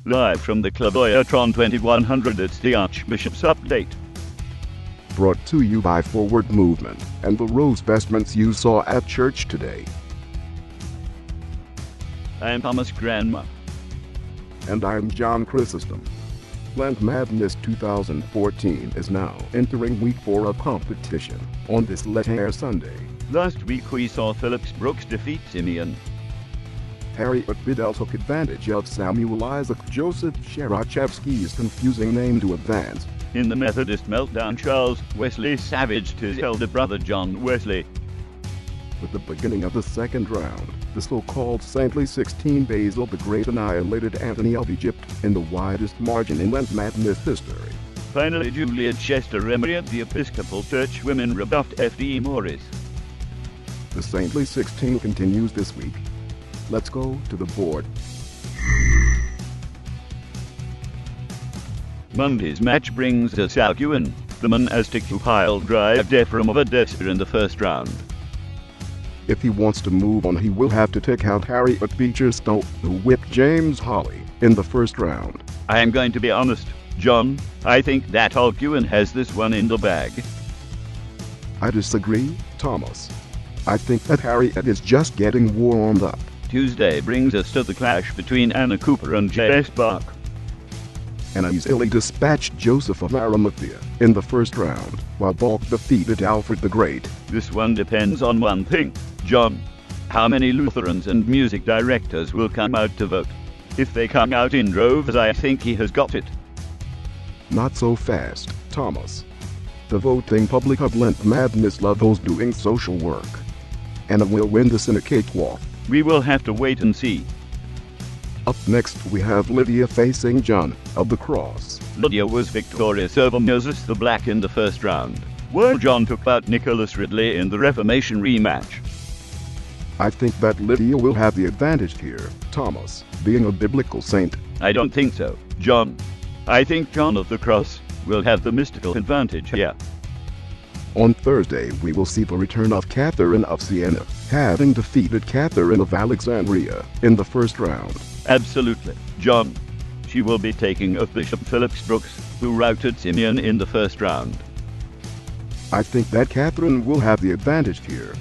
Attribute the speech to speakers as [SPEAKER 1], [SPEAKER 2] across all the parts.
[SPEAKER 1] Live from the Clavoyatron 2100, it's the Archbishops update.
[SPEAKER 2] Brought to you by Forward Movement and the rose vestments you saw at church today.
[SPEAKER 1] I am Thomas Grandma.
[SPEAKER 2] And I'm John Chrysostom. Lent Madness 2014 is now entering week 4 of competition on this Laetare Sunday.
[SPEAKER 1] Last week we saw Phillips Brooks defeat Simeon.
[SPEAKER 2] Harriet Biddell took advantage of Samuel Isaac Joseph Sherachevsky's confusing name to advance.
[SPEAKER 1] In the Methodist meltdown, Charles Wesley savaged his elder brother John Wesley.
[SPEAKER 2] With the beginning of the second round, the so-called saintly 16 Basil the Great annihilated Antony of Egypt in the widest margin in Lent Madness history.
[SPEAKER 1] Finally, Juliet Chester Emery at the Episcopal Church women rebuffed F.D. Morris.
[SPEAKER 2] The saintly 16 continues this week. Let's go to the board.
[SPEAKER 1] Monday's match brings us Alguin, the monastic who piled drive Ephraim of Edessa in the first round.
[SPEAKER 2] If he wants to move on, he will have to take out Harriet Beecher Stowe, who whipped James Hawley in the first round.
[SPEAKER 1] I am going to be honest, John. I think that Alguin has this one in the bag.
[SPEAKER 2] I disagree, Thomas. I think that Harriet is just getting warmed up.
[SPEAKER 1] Tuesday brings us to the clash between Anna Cooper and J.S. Bach.
[SPEAKER 2] Anna easily dispatched Joseph of Arimathea in the first round, while Bach defeated Alfred the Great.
[SPEAKER 1] This one depends on one thing, John. How many Lutherans and music directors will come out to vote? If they come out in droves, I think he has got it.
[SPEAKER 2] Not so fast, Thomas. The voting public of Lent Madness love those doing social work. Anna will win this in a cakewalk.
[SPEAKER 1] We will have to wait and see.
[SPEAKER 2] Up next we have Lydia facing John of the Cross.
[SPEAKER 1] Lydia was victorious over Moses the Black in the first round, while John took out Nicholas Ridley in the Reformation rematch.
[SPEAKER 2] I think that Lydia will have the advantage here, Thomas, being a biblical saint.
[SPEAKER 1] I don't think so, John. I think John of the Cross will have the mystical advantage here.
[SPEAKER 2] On Thursday we will see the return of Catherine of Siena, having defeated Catherine of Alexandria in the first round.
[SPEAKER 1] Absolutely, John. She will be taking of Bishop Phillips Brooks, who routed Simeon in the first round.
[SPEAKER 2] I think that Catherine will have the advantage here.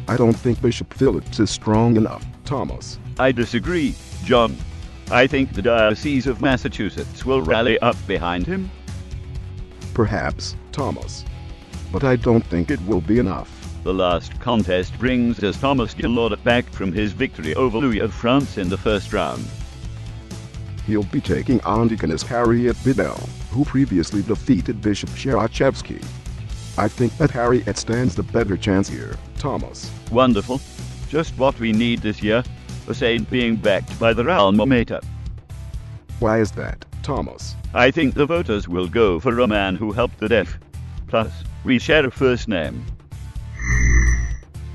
[SPEAKER 2] I don't think Bishop Phillips is strong enough, Thomas.
[SPEAKER 1] I disagree, John. I think the Diocese of Massachusetts will rally up behind him.
[SPEAKER 2] Perhaps, Thomas. But I don't think it will be enough.
[SPEAKER 1] The last contest brings us Thomas Gillard back from his victory over Louis of France in the first round.
[SPEAKER 2] He'll be taking on Deaconess Harriet Biddell, who previously defeated Bishop Sherachevsky. I think that Harriet stands the better chance here, Thomas.
[SPEAKER 1] Wonderful. Just what we need this year. A saint being backed by the alma mater.
[SPEAKER 2] Why is that, Thomas?
[SPEAKER 1] I think the voters will go for a man who helped the deaf. Plus, we share a first name.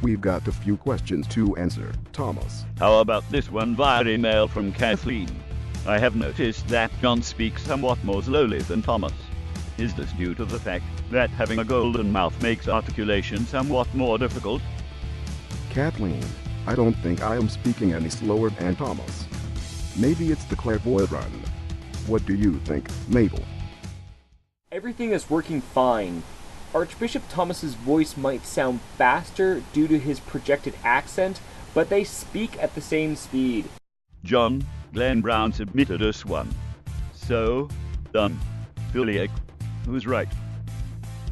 [SPEAKER 2] We've got a few questions to answer, Thomas.
[SPEAKER 1] How about this one via email from Kathleen? I have noticed that John speaks somewhat more slowly than Thomas. Is this due to the fact that having a golden mouth makes articulation somewhat more difficult?
[SPEAKER 2] Kathleen, I don't think I am speaking any slower than Thomas. Maybe it's the clairvoyant run. What do you think, Mabel?
[SPEAKER 3] Everything is working fine. Archbishop Thomas's voice might sound faster due to his projected accent, but they speak at the same speed.
[SPEAKER 1] John, Glenn Brown submitted us one. So, done. Juliet, who's right?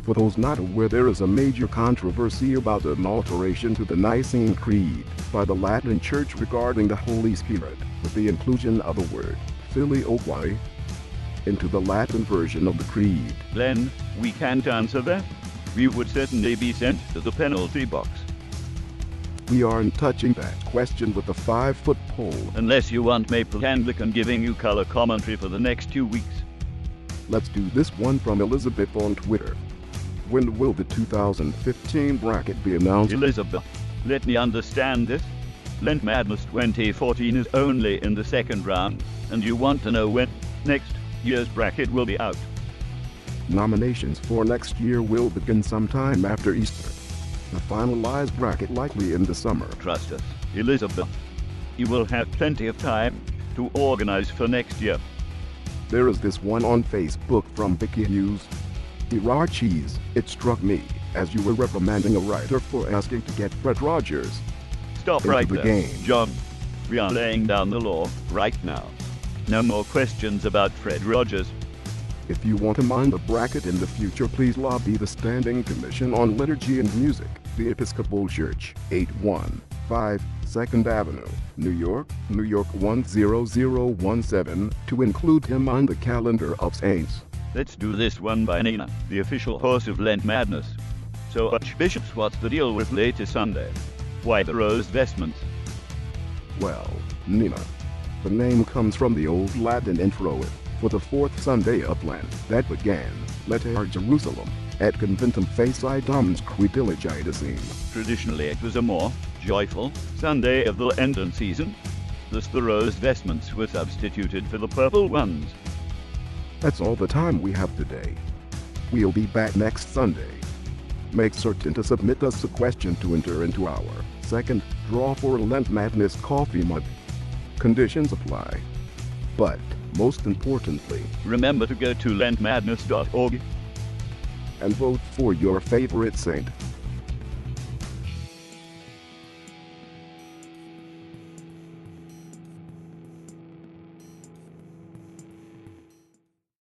[SPEAKER 2] For those not aware, there is a major controversy about an alteration to the Nicene Creed by the Latin Church regarding the Holy Spirit, with the inclusion of the word filioque into the Latin version of the Creed.
[SPEAKER 1] Glenn, we can't answer that. We would certainly be sent to the penalty box.
[SPEAKER 2] We aren't touching that question with a 5-foot pole.
[SPEAKER 1] Unless you want Maple Anglican giving you color commentary for the next 2 weeks.
[SPEAKER 2] Let's do this one from Elizabeth on Twitter. When will the 2015 bracket be announced?
[SPEAKER 1] Elizabeth, let me understand this. Lent Madness 2014 is only in the second round, and you want to know when next year's bracket will be out.
[SPEAKER 2] Nominations for next year will begin sometime after Easter. The finalized bracket likely in the summer.
[SPEAKER 1] Trust us, Elizabeth. You will have plenty of time to to organize for next year.
[SPEAKER 2] There is this one on Facebook from Vicky Hughes. Hurrah cheese, it struck me as you were reprimanding a writer for asking to get Fred Rogers
[SPEAKER 1] Stop
[SPEAKER 2] into
[SPEAKER 1] right
[SPEAKER 2] the
[SPEAKER 1] there,
[SPEAKER 2] game.
[SPEAKER 1] John. We are laying down the law right now. No more questions about Fred Rogers.
[SPEAKER 2] If you want him on the bracket in the future, please lobby the Standing Commission on Liturgy and Music, the Episcopal Church, 815 2nd Avenue, New York, New York 10017, to include him on the calendar of saints.
[SPEAKER 1] Let's do this one by Nina, the official host of Lent Madness. So Archbishops, what's the deal with Laetare Sunday? Why the rose vestments?
[SPEAKER 2] Well, Nina, the name comes from the old Latin introit for the fourth Sunday of Lent that began, Laetare Jerusalem, et conventum facie Domins Quidiligitisime.
[SPEAKER 1] Traditionally it was a more joyful Sunday of the Lenten season. Thus the rose vestments were substituted for the purple ones.
[SPEAKER 2] That's all the time we have today. We'll be back next Sunday. Make certain to submit us a question to enter into our second draw for Lent Madness coffee mug. Conditions apply. But, most importantly,
[SPEAKER 1] remember to go to lentmadness.org
[SPEAKER 2] and vote for your favorite saint.